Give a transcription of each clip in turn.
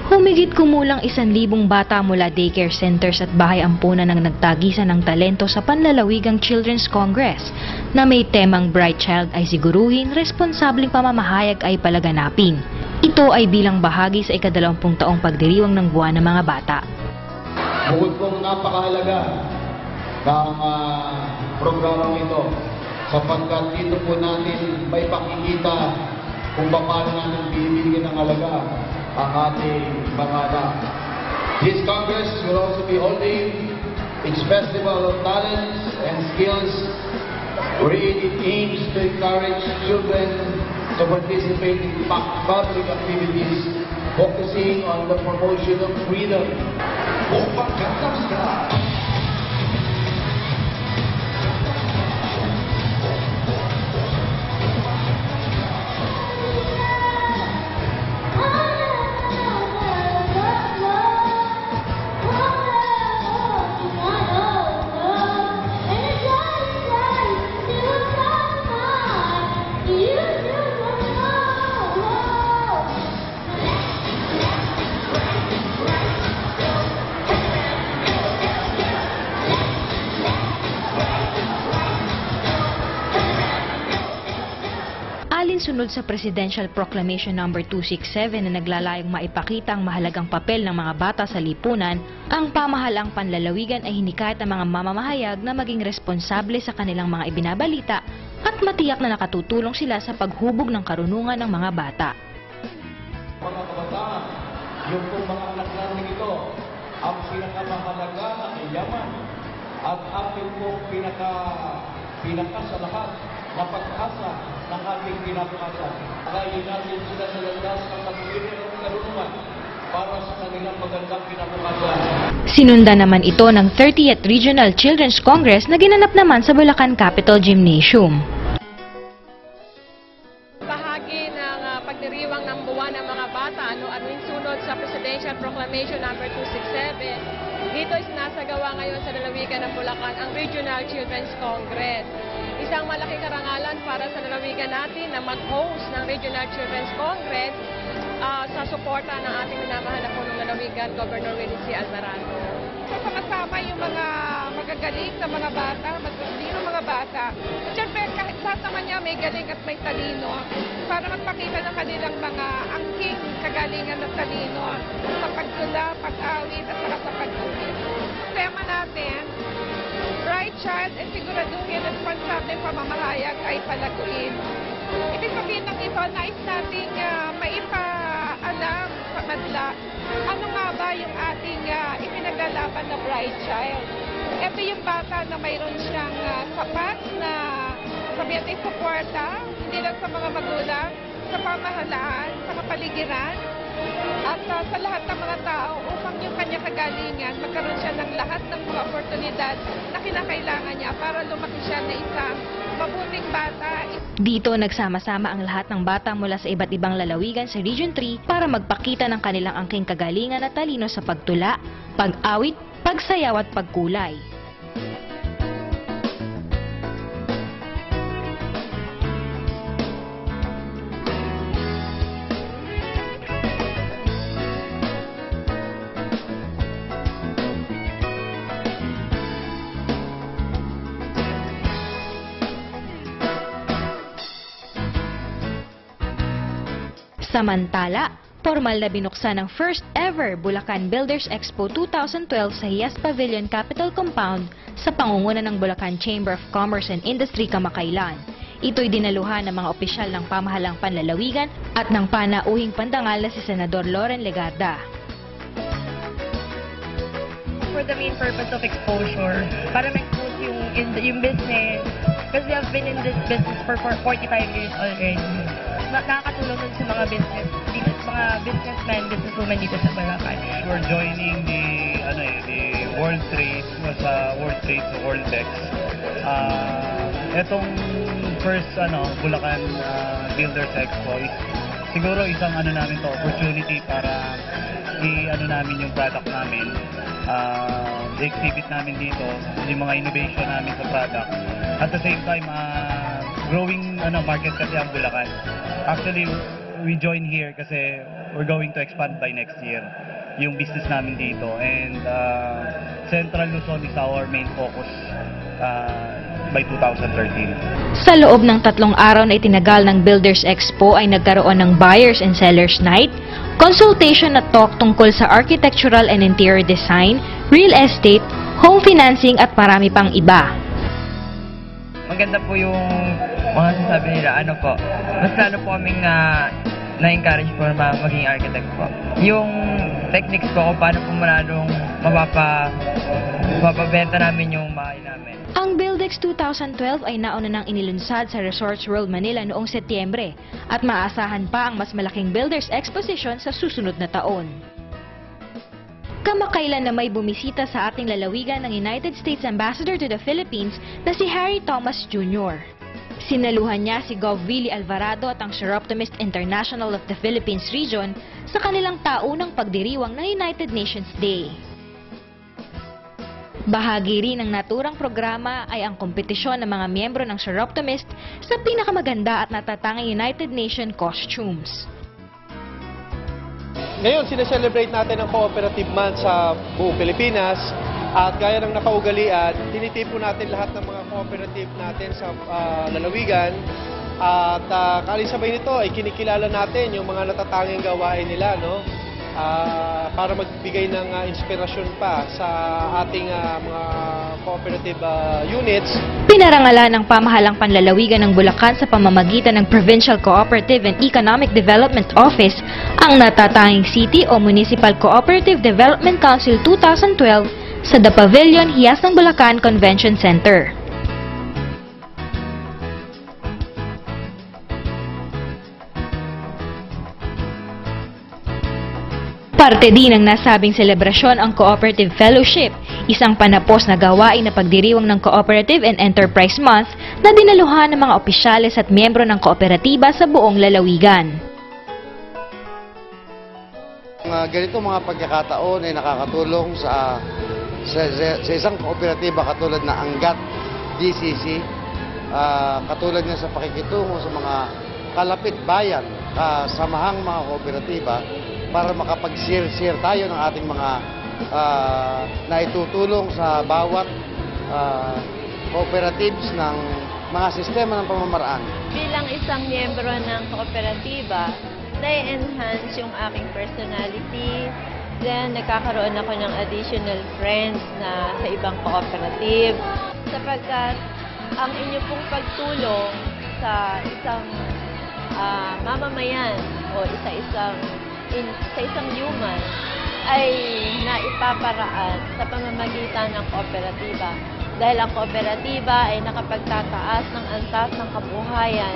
Humigit kumulang 1,000 bata mula daycare centers at bahay ampunan ang nagtagisan ng talento sa panlalawigang Children's Congress na may temang Bright Child ay siguruhin, responsableng pamamahayag ay palaganapin. Ito ay bilang bahagi sa ika-20 taong pagdiriwang ng buwan ng mga bata. Bukod pong napakahalaga ng programang ito sapagkat dito po natin may pakikita kung paano natin binibigyan ng halaga ang ating mga anak. This Congress will also be holding its Festival of Talents and Skills, wherein it aims to encourage children to participate in public activities focusing on the promotion of freedom. Alinsunod sa Presidential Proclamation No. 267 na naglalayong maipakita ang mahalagang papel ng mga bata sa lipunan, ang pamahalaang panlalawigan ay hinikayat ang mga mamamahayag na maging responsable sa kanilang mga ibinabalita at matiyak na nakatutulong sila sa paghubog ng karunungan ng mga bata. Mga kabataan, yung pong mga anak natin ito, ang pinakamahalaga na yaman at ating pong pinaka sa lahat na pag-asa ng ating kinabukasan. Kaya natin sila sa landas ng pag-ibig ng karunungan para sa kanilang magandang kinabukasan. Sinundan naman ito ng 30th Regional Children's Congress na ginanap naman sa Bulacan Capitol Gymnasium. Bahagi ng pagdiriwang ng buwan ng mga bata, ano sunod sa Presidential Proclamation No. 267, dito is nasagawa ngayon sa lalawigan ng Bulacan ang Regional Children's Congress. Isang malaking karangalan para sa lalawigan natin na mag-host ng Regional Children's Congress sa suporta ng ating minamahal na punong lalawigan, Governor Willie C. Alvarado. Kasama yung mga magagaling na mga bata, magagaling mga bata. Siyempre, kahit lahat naman niya may galing at may talino para magpakita ng kanilang mga angking kagalingan at talino sa pagtula, pag-awit at saka sa pag-ulit. Tema natin, Bright Child at siguraduhin at responsable pamamahayag ay palaguin. Ibig sabihin ng ito, nais nating maipaalam sa madla ano nga ba yung ating ipinaglalaban na Bright Child. Ito yung bata na mayroon siyang sapat na sabihin ay suporta, hindi lang sa mga magulang, sa pamahalaan, sa kapaligiran, at sa lahat ng mga tao upang yung kanyang kagalingan magkaroon siya ng lahat ng mga oportunidad na kinakailangan niya para lumaki siya na isang mabuting bata. Dito nagsama-sama ang lahat ng bata mula sa iba't ibang lalawigan sa Region 3 para magpakita ng kanilang angking kagalingan at talino sa pagtula, pag-awit, pagsayaw at pagkulay. Samantala, formal na binuksan ang first ever Bulacan Builders Expo 2012 sa Hiyas Pavilion Capitol Compound sa pangunguna ng Bulacan Chamber of Commerce and Industry kamakailan. Ito'y dinaluhan ng mga opisyal ng pamahalang panlalawigan at ng panauhing pandangal na si Senador Loren Legarda. For the main purpose of exposure, para ma-expose yung business, because we have been in this business for 45 years already. Nakakatulong din sa mga businessmen, businesswomen dito sa Bulacan. We're joining the World Trade sa World Trade sa Worldex. Etong first Bulacan Builders Expo is siguro isang namin to opportunity para namin yung product namin. I-exhibit namin dito yung mga innovation namin sa product. At the same time, growing market kasi ang Bulacan. Actually, we join here kasi we're going to expand by next year yung business namin dito, and Central Luzon is our main focus by 2013. Sa loob ng 3 araw na itinagal ng Builders Expo ay nagkaroon ng Buyers and Sellers Night, consultation at talk tungkol sa architectural and interior design, real estate, home financing at marami pang iba. Maganda po yung mga sasabi nila, mas lalo po kaming na-encourage po na maging architect po. Yung techniques po kung paano po malalong mapapabenta namin yung bahay namin. Ang Buildex 2012 ay nauna nang inilunsad sa Resorts World Manila noong Setyembre at maasahan pa ang mas malaking Builders Exposition sa susunod na taon. Kamakailan na may bumisita sa ating lalawigan ng United States Ambassador to the Philippines na si Harry Thomas Jr. Sinaluhan niya si Gov. Willie Alvarado at ang Chiroptimist International of the Philippines Region sa kanilang taunang pagdiriwang ng United Nations Day. Bahagi rin ng naturang programa ay ang kompetisyon ng mga miyembro ng Chiroptimist sa pinakamaganda at natatangang United Nations costumes. Ngayon, sineselebrate natin ang Cooperative Month sa buong Pilipinas at gaya ng nakaugalian, tinitipon natin lahat ng mga cooperative natin sa lalawigan at kalisabay nito ay kinikilala natin yung mga natatanging gawain nila, no? Para magbigay ng inspirasyon pa sa ating mga cooperative units. Pinarangalan ng pamahalang panlalawigan ng Bulacan sa pamamagitan ng Provincial Cooperative and Economic Development Office ang natatanging City o Municipal Cooperative Development Council 2012 sa The Pavilion, Hiyas ng Bulacan Convention Center. Parte din ng nasabing selebrasyon ang Cooperative Fellowship, isang panapos na gawain na pagdiriwang ng Cooperative and Enterprise Month na dinaluhan ng mga opisyales at miyembro ng kooperatiba sa buong lalawigan. Ganito mga pagkakataon ay nakakatulong sa isang kooperatiba katulad na Angat DCC, katulad niya sa pakikitungo sa mga kalapit bayan, samahang mga kooperatiba, para makapag-share tayo ng ating mga naitutulong sa bawat cooperatives ng mga sistema ng pamamaraan. Bilang isang miyembro ng kooperatiba, na-enhance yung aking personality. Then, nagkakaroon ako ng additional friends na sa ibang cooperative. Sapagkat ang inyo pong pagtulong sa isang mamamayan o sa isang human ay naipaparaan sa pamamagitan ng kooperatiba. Dahil ang kooperatiba ay nakapagtataas ng antas ng kabuhayan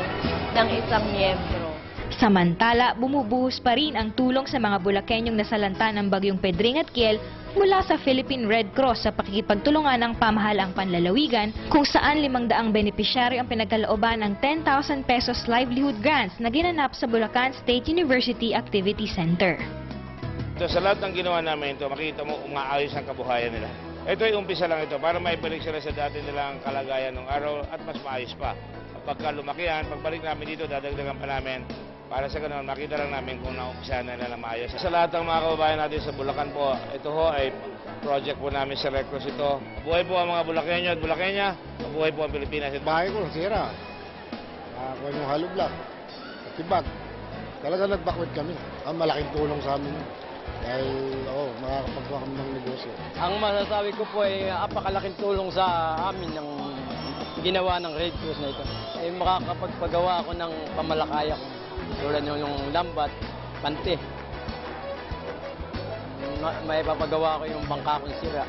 ng isang miyembro. Samantala, bumubuhos pa rin ang tulong sa mga Bulakenyong nasalanta ng bagyong Pedring at Kiel mula sa Philippine Red Cross sa pakikipagtulungan ng pamahalaang panlalawigan kung saan 500 benepisyaryo ang pinagkalooban ng 10,000 pesos livelihood grants na ginanap sa Bulacan State University Activity Center. Sa lahat ng ginawa namin ito, makita mo umaayos ang kabuhayan nila. Ito ay umpisa lang ito para maibalik sila sa dati nilang kalagayan ng araw at mas maayos pa. Pagka lumakihan, pagbalik namin dito, dadagdagan pa namin. Para sa ganun, makita lang namin kung naumpisa na nila maayos. Sa lahat ng mga kababayan natin sa Bulacan po, ito ho ay project po namin sa Red Cross ito. Buhay po ang mga Bulakenyo at Bulakenya, buhay po ang Pilipinas. Bahay ko, sira. Ako yung hollow block. Tibag. Talaga nagbakwit kami. Ang malaking tulong sa amin. Dahil, makakapagawa kami ng negosyo. Ang masasabi ko po ay apakalaking tulong sa amin ng ginawa ng Red Cross na ito. Ay makakapagpagawa ako ng pamalakaya ko. Tulad yung lambat, pante. May papagawa ko yung bangka kong sira.